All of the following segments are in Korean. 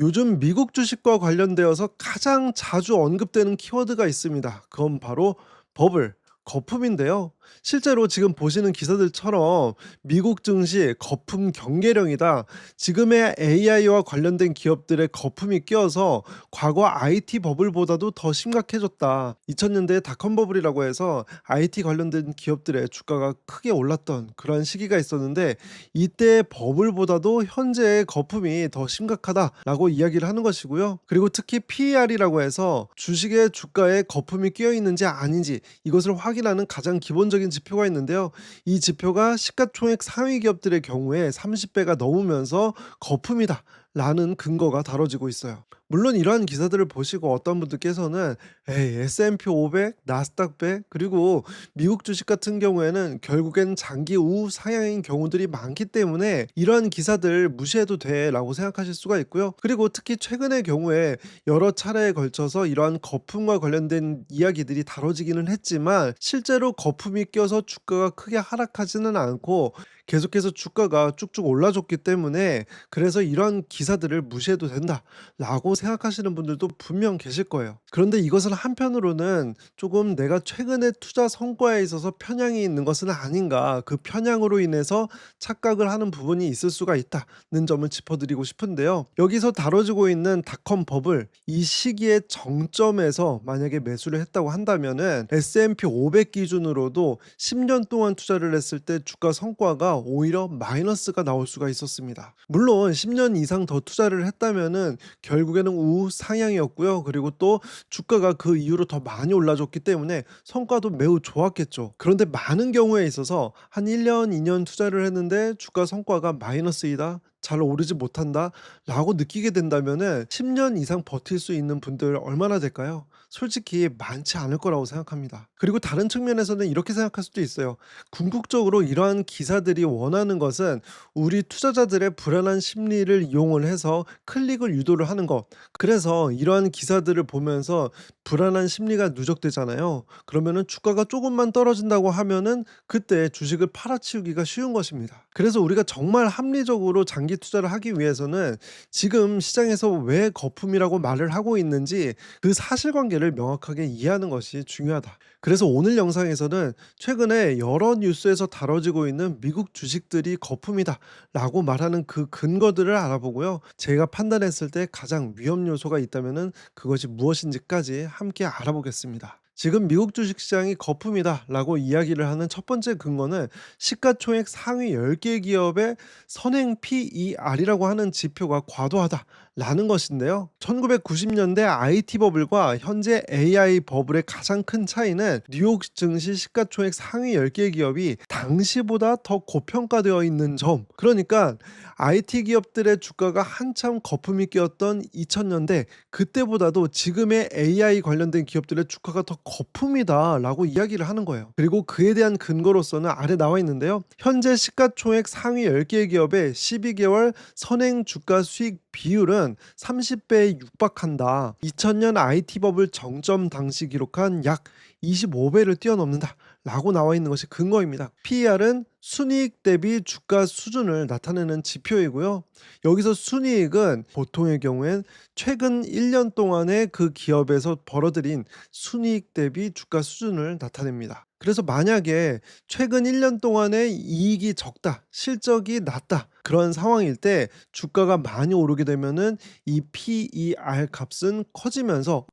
요즘 미국 주식과 관련되어서 가장 자주 언급되는 키워드가 있습니다. 그건 바로 버블, 거품인데요. 실제로 지금 보시는 기사들처럼 미국 증시 거품 경계령이다. 지금의 AI와 관련된 기업들의 거품이 끼어서 과거 IT 버블보다도 더 심각해졌다. 2000년대 닷컴 버블이라고 해서 IT 관련된 기업들의 주가가 크게 올랐던 그런 시기가 있었는데 이때 버블보다도 현재의 거품이 더 심각하다라고 이야기를 하는 것이고요. 그리고 특히 PER이라고 해서 주식의 주가에 거품이 끼어 있는지 아닌지 이것을 확인하는 가장 기본적인 지표가 있는데요. 이 지표가 시가총액 상위 기업들의 경우에 30배가 넘으면서 거품이다 라는 근거가 다뤄지고 있어요. 물론 이러한 기사들을 보시고 어떤 분들께서는 에이 S&P 500, 나스닥 100 그리고 미국 주식 같은 경우에는 결국엔 장기 우후 상향인 경우들이 많기 때문에 이러한 기사들 무시해도 돼라고 생각하실 수가 있고요. 그리고 특히 최근의 경우에 여러 차례에 걸쳐서 이러한 거품과 관련된 이야기들이 다뤄지기는 했지만 실제로 거품이 껴서 주가가 크게 하락하지는 않고 계속해서 주가가 쭉쭉 올라줬기 때문에 그래서 이런 기사들을 무시해도 된다라고 생각하시는 분들도 분명 계실 거예요. 그런데 이것은 한편으로는 조금 내가 최근에 투자 성과에 있어서 편향이 있는 것은 아닌가, 그 편향으로 인해서 착각을 하는 부분이 있을 수가 있다는 점을 짚어드리고 싶은데요. 여기서 다뤄지고 있는 닷컴 버블, 이 시기의 정점에서 만약에 매수를 했다고 한다면은 S&P 500 기준으로도 10년 동안 투자를 했을 때 주가 성과가 오히려 마이너스가 나올 수가 있었습니다. 물론 10년 이상 더 투자를 했다면은 결국에는 우후 상향이었고요. 그리고 또 주가가 그 이후로 더 많이 올라줬기 때문에 성과도 매우 좋았겠죠. 그런데 많은 경우에 있어서 한 1년, 2년 투자를 했는데 주가 성과가 마이너스이다. 잘 오르지 못한다 라고 느끼게 된다면은 10년 이상 버틸 수 있는 분들 얼마나 될까요? 솔직히 많지 않을 거라고 생각합니다. 그리고 다른 측면에서는 이렇게 생각할 수도 있어요. 궁극적으로 이러한 기사들이 원하는 것은 우리 투자자들의 불안한 심리를 이용을 해서 클릭을 유도를 하는 것. 그래서 이러한 기사들을 보면서 불안한 심리가 누적되잖아요. 그러면은 주가가 조금만 떨어진다고 하면은 그때 주식을 팔아치우기가 쉬운 것입니다. 그래서 우리가 정말 합리적으로 장기 투자를 하기 위해서는 지금 시장에서 왜 거품이라고 말을 하고 있는지 그 사실관계를 명확하게 이해하는 것이 중요하다. 그래서 오늘 영상에서는 최근에 여러 뉴스에서 다뤄지고 있는 미국 주식들이 거품이다 라고 말하는 그 근거들을 알아보고요. 제가 판단했을 때 가장 위험 요소가 있다면 그것이 무엇인지까지 함께 알아보겠습니다. 지금 미국 주식시장이 거품이다 라고 이야기를 하는 첫 번째 근거는 시가총액 상위 10개 기업의 선행 PER이라고 하는 지표가 과도하다 라는 것인데요. 1990년대 IT 버블과 현재 AI 버블의 가장 큰 차이는 뉴욕 증시 시가총액 상위 10개 기업이 당시보다 더 고평가되어 있는 점. 그러니까 IT 기업들의 주가가 한참 거품이 끼었던 2000년대 그때보다도 지금의 AI 관련된 기업들의 주가가 더 거품이다라고 이야기를 하는 거예요. 그리고 그에 대한 근거로서는 아래 나와 있는데요. 현재 시가총액 상위 10개 기업의 12개월 선행 주가 수익 비율은 30배에 육박한다. 2000년 IT 버블 정점 당시 기록한 약 25배를 뛰어넘는다. 라고 나와 있는 것이 근거입니다. PER은 순이익 대비 주가 수준을 나타내는 지표이고요. 여기서 순이익은 보통의 경우엔 최근 1년 동안의 그 기업에서 벌어들인 순이익 대비 주가 수준을 나타냅니다. 그래서 만약에 최근 1년 동안의 이익이 적다, 실적이 낮다 그런 상황일 때 주가가 많이 오르게 되면은 이 PER 값은 커지면서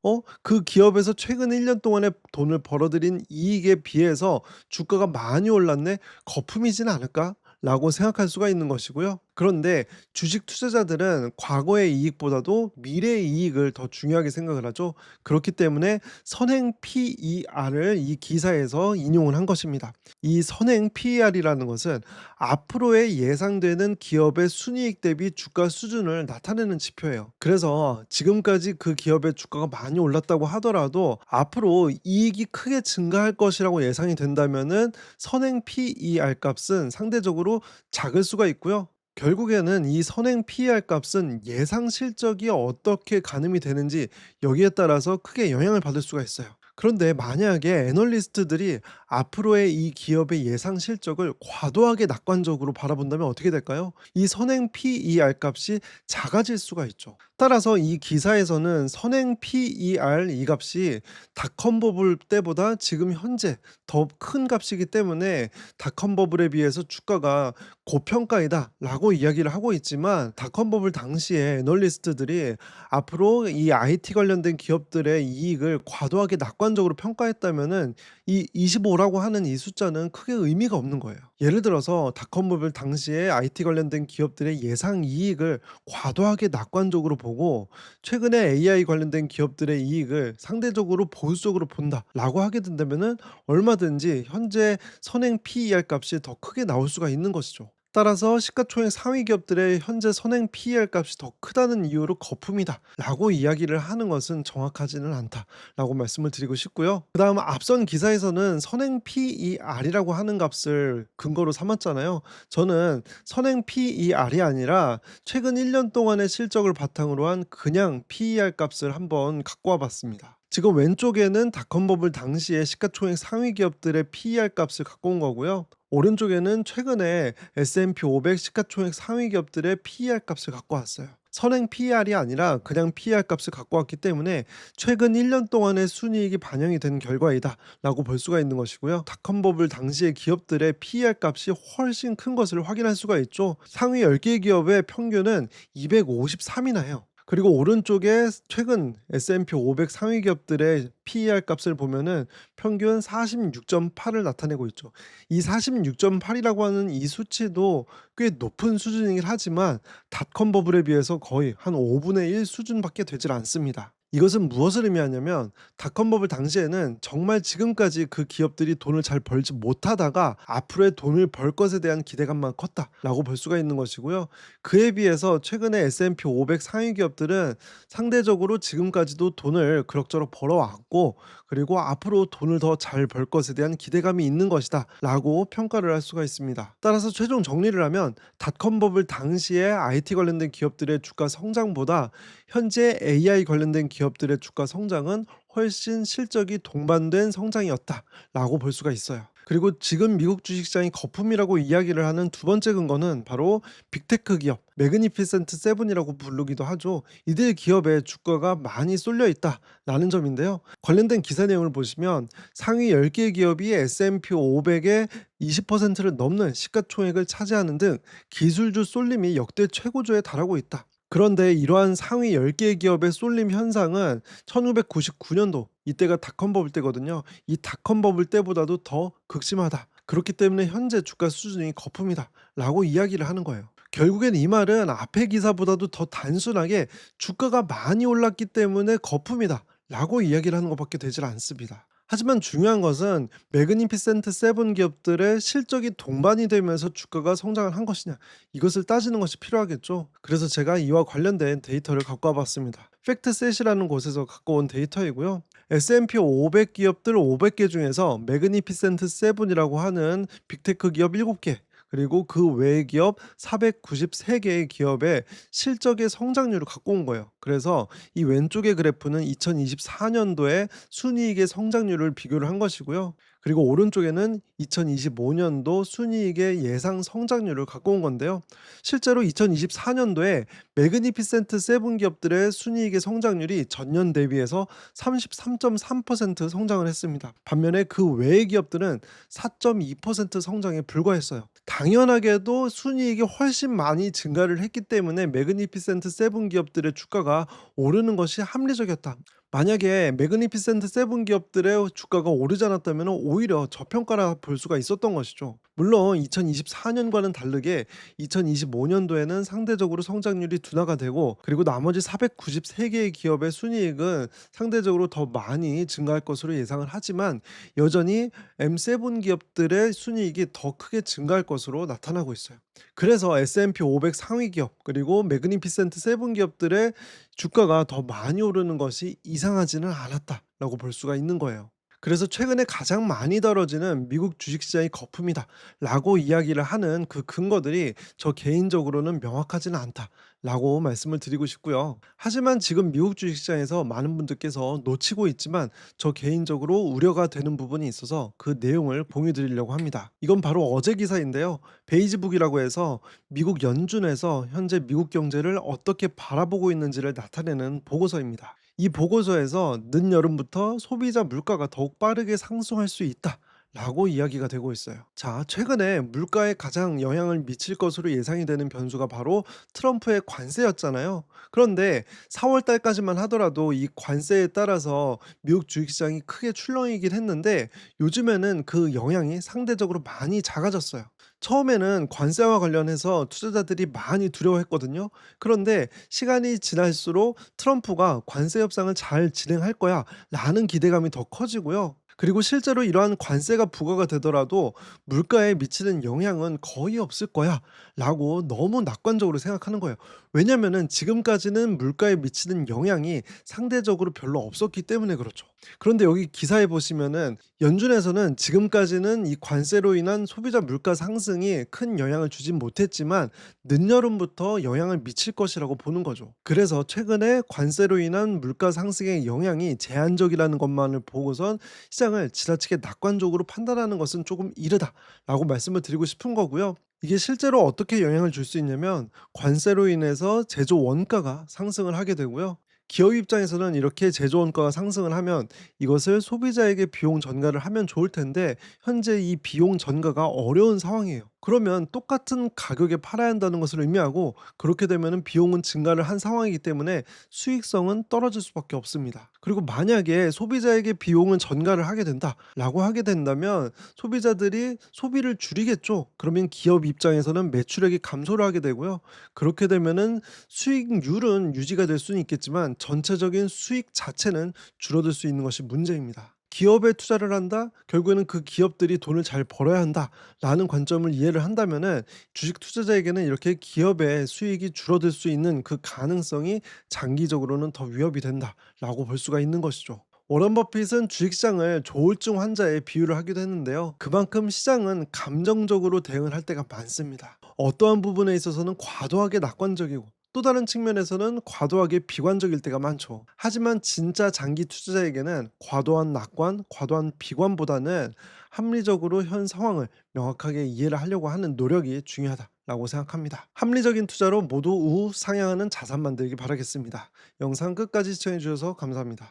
그 기업에서 최근 1년 동안에 돈을 벌어들인 이익에 비해서 주가가 많이 올랐네 거품이지는 않을까? 라고 생각할 수가 있는 것이고요. 그런데 주식 투자자들은 과거의 이익보다도 미래의 이익을 더 중요하게 생각을 하죠. 그렇기 때문에 선행 PER을 이 기사에서 인용을 한 것입니다. 이 선행 PER이라는 것은 앞으로의 예상되는 기업의 순이익 대비 주가 수준을 나타내는 지표예요. 그래서 지금까지 그 기업의 주가가 많이 올랐다고 하더라도 앞으로 이익이 크게 증가할 것이라고 예상이 된다면은 선행 PER 값은 상대적으로 작을 수가 있고요. 결국에는 이 선행 PER 값은 예상 실적이 어떻게 가늠이 되는지 여기에 따라서 크게 영향을 받을 수가 있어요. 그런데 만약에 애널리스트들이 앞으로의 이 기업의 예상 실적을 과도하게 낙관적으로 바라본다면 어떻게 될까요? 이 선행 PER 값이 작아질 수가 있죠. 따라서 이 기사에서는 선행 PER 이 값이 닷컴 버블 때보다 지금 현재 더 큰 값이기 때문에 닷컴 버블에 비해서 주가가 고평가이다라고 이야기를 하고 있지만, 닷컴 버블 당시에 애널리스트들이 앞으로 이 IT 관련된 기업들의 이익을 과도하게 낙관적으로 평가했다면은 이 25라고 하는 이 숫자는 크게 의미가 없는 거예요. 예를 들어서 닷컴 버블 당시에 IT 관련된 기업들의 예상 이익을 과도하게 낙관적으로 보고 최근에 AI 관련된 기업들의 이익을 상대적으로 보수적으로 본다라고 하게 된다면은 얼마든지 현재 선행 PER 값이 더 크게 나올 수가 있는 것이죠. 따라서 시가총액 상위 기업들의 현재 선행 PER 값이 더 크다는 이유로 거품이다라고 이야기를 하는 것은 정확하지는 않다라고 말씀을 드리고 싶고요. 그다음 앞선 기사에서는 선행 PER이라고 하는 값을 근거로 삼았잖아요. 저는 선행 PER이 아니라 최근 1년 동안의 실적을 바탕으로 한 그냥 PER 값을 한번 갖고 와 봤습니다. 지금 왼쪽에는 닷컴 버블 당시의 시가총액 상위 기업들의 PER 값을 갖고 온 거고요. 오른쪽에는 최근에 S&P 500 시가총액 상위 기업들의 PER 값을 갖고 왔어요. 선행 PER이 아니라 그냥 PER 값을 갖고 왔기 때문에 최근 1년 동안의 순이익이 반영이 된 결과이다라고 볼 수가 있는 것이고요. 닷컴 버블 당시의 기업들의 PER 값이 훨씬 큰 것을 확인할 수가 있죠. 상위 10개 기업의 평균은 253이나 해요. 그리고 오른쪽에 최근 S&P 500 상위 기업들의 PER 값을 보면은 평균 46.8을 나타내고 있죠. 이 46.8이라고 하는 이 수치도 꽤 높은 수준이긴 하지만 닷컴 버블에 비해서 거의 한 5분의 1 수준밖에 되질 않습니다. 이것은 무엇을 의미하냐면 닷컴 버블 당시에는 정말 지금까지 그 기업들이 돈을 잘 벌지 못하다가 앞으로의 돈을 벌 것에 대한 기대감만 컸다라고 볼 수가 있는 것이고요. 그에 비해서 최근에 S&P 500 상위 기업들은 상대적으로 지금까지도 돈을 그럭저럭 벌어왔고, 그리고 앞으로 돈을 더 잘 벌 것에 대한 기대감이 있는 것이다라고 평가를 할 수가 있습니다. 따라서 최종 정리를 하면 닷컴 버블 당시에 IT 관련된 기업들의 주가 성장보다 현재 AI 관련된 기업들의 주가 성장은 훨씬 실적이 동반된 성장이었다라고 볼 수가 있어요. 그리고 지금 미국 주식시장이 거품이라고 이야기를 하는 두 번째 근거는 바로 빅테크 기업, 매그니피센트 세븐이라고 부르기도 하죠. 이들 기업의 주가가 많이 쏠려 있다라는 점인데요. 관련된 기사 내용을 보시면 상위 10개 기업이 S&P 500의 20%를 넘는 시가총액을 차지하는 등 기술주 쏠림이 역대 최고조에 달하고 있다. 그런데 이러한 상위 10개 기업의 쏠림 현상은 1999년도, 이때가 닷컴 버블 때거든요. 이 닷컴 버블 때보다도 더 극심하다. 그렇기 때문에 현재 주가 수준이 거품이다라고 이야기를 하는 거예요. 결국엔 이 말은 앞의 기사보다도 더 단순하게 주가가 많이 올랐기 때문에 거품이다라고 이야기를 하는 것밖에 되질 않습니다. 하지만 중요한 것은 매그니피센트 세븐 기업들의 실적이 동반이 되면서 주가가 성장을 한 것이냐, 이것을 따지는 것이 필요하겠죠. 그래서 제가 이와 관련된 데이터를 갖고 와봤습니다. 팩트셋이라는 곳에서 갖고 온 데이터이고요. S&P 500 기업들 500개 중에서 매그니피센트 세븐이라고 하는 빅테크 기업 7개, 그리고 그 외의 기업 493개의 기업의 실적의 성장률을 갖고 온 거예요. 그래서 이 왼쪽의 그래프는 2024년도에 순이익의 성장률을 비교를 한 것이고요. 그리고 오른쪽에는 2025년도 순이익의 예상 성장률을 갖고 온 건데요. 실제로 2024년도에 매그니피센트 세븐 기업들의 순이익의 성장률이 전년 대비해서 33.3% 성장을 했습니다. 반면에 그 외의 기업들은 4.2% 성장에 불과했어요. 당연하게도 순이익이 훨씬 많이 증가를 했기 때문에 매그니피센트 세븐 기업들의 주가가 오르는 것이 합리적이었다. 만약에 매그니피센트 세븐 기업들의 주가가 오르지 않았다면 오히려 저평가라 볼 수가 있었던 것이죠. 물론 2024년과는 다르게 2025년도에는 상대적으로 성장률이 둔화가 되고, 그리고 나머지 493개의 기업의 순이익은 상대적으로 더 많이 증가할 것으로 예상을 하지만 여전히 M7 기업들의 순이익이 더 크게 증가할 것으로 나타나고 있어요. 그래서 S&P 500 상위 기업 그리고 매그니피센트 세븐 기업들의 주가가 더 많이 오르는 것이 이상하지는 않았다라고 볼 수가 있는 거예요. 그래서 최근에 가장 많이 다뤄지는 미국 주식시장의 거품이다라고 이야기를 하는 그 근거들이 저 개인적으로는 명확하지는 않다라고 말씀을 드리고 싶고요. 하지만 지금 미국 주식시장에서 많은 분들께서 놓치고 있지만 저 개인적으로 우려가 되는 부분이 있어서 그 내용을 공유 드리려고 합니다. 이건 바로 어제 기사인데요. 베이지북이라고 해서 미국 연준에서 현재 미국 경제를 어떻게 바라보고 있는지를 나타내는 보고서입니다. 이 보고서에서 늦여름부터 소비자 물가가 더욱 빠르게 상승할 수 있다. 라고 이야기가 되고 있어요. 자, 최근에 물가에 가장 영향을 미칠 것으로 예상이 되는 변수가 바로 트럼프의 관세였잖아요. 그런데 4월 달까지만 하더라도 이 관세에 따라서 미국 주식시장이 크게 출렁이긴 했는데 요즘에는 그 영향이 상대적으로 많이 작아졌어요. 처음에는 관세와 관련해서 투자자들이 많이 두려워했거든요. 그런데 시간이 지날수록 트럼프가 관세 협상을 잘 진행할 거야 라는 기대감이 더 커지고요. 그리고 실제로 이러한 관세가 부과가 되더라도 물가에 미치는 영향은 거의 없을 거야 라고 너무 낙관적으로 생각하는 거예요. 왜냐면은 지금까지는 물가에 미치는 영향이 상대적으로 별로 없었기 때문에 그렇죠. 그런데 여기 기사에 보시면은 연준에서는 지금까지는 이 관세로 인한 소비자 물가 상승이 큰 영향을 주진 못했지만 늦여름부터 영향을 미칠 것이라고 보는 거죠. 그래서 최근에 관세로 인한 물가 상승의 영향이 제한적이라는 것만을 보고선 시장을 지나치게 낙관적으로 판단하는 것은 조금 이르다라고 말씀을 드리고 싶은 거고요. 이게 실제로 어떻게 영향을 줄 수 있냐면 관세로 인해서 제조 원가가 상승을 하게 되고요. 기업 입장에서는 이렇게 제조 원가가 상승을 하면 이것을 소비자에게 비용 전가를 하면 좋을 텐데 현재 이 비용 전가가 어려운 상황이에요. 그러면 똑같은 가격에 팔아야 한다는 것을 의미하고 그렇게 되면은 비용은 증가를 한 상황이기 때문에 수익성은 떨어질 수밖에 없습니다. 그리고 만약에 소비자에게 비용은 전가를 하게 된다라고 하게 된다면 소비자들이 소비를 줄이겠죠. 그러면 기업 입장에서는 매출액이 감소를 하게 되고요. 그렇게 되면은 수익률은 유지가 될 수는 있겠지만 전체적인 수익 자체는 줄어들 수 있는 것이 문제입니다. 기업에 투자를 한다? 결국에는 그 기업들이 돈을 잘 벌어야 한다라는 관점을 이해를 한다면은 주식 투자자에게는 이렇게 기업의 수익이 줄어들 수 있는 그 가능성이 장기적으로는 더 위협이 된다라고 볼 수가 있는 것이죠. 워런 버핏은 주식시장을 조울증 환자에 비유를 하기도 했는데요. 그만큼 시장은 감정적으로 대응을 할 때가 많습니다. 어떠한 부분에 있어서는 과도하게 낙관적이고 또 다른 측면에서는 과도하게 비관적일 때가 많죠. 하지만 진짜 장기 투자자에게는 과도한 낙관, 과도한 비관보다는 합리적으로 현 상황을 명확하게 이해를 하려고 하는 노력이 중요하다라고 생각합니다. 합리적인 투자로 모두 우상향하는 자산 만들기 바라겠습니다. 영상 끝까지 시청해 주셔서 감사합니다.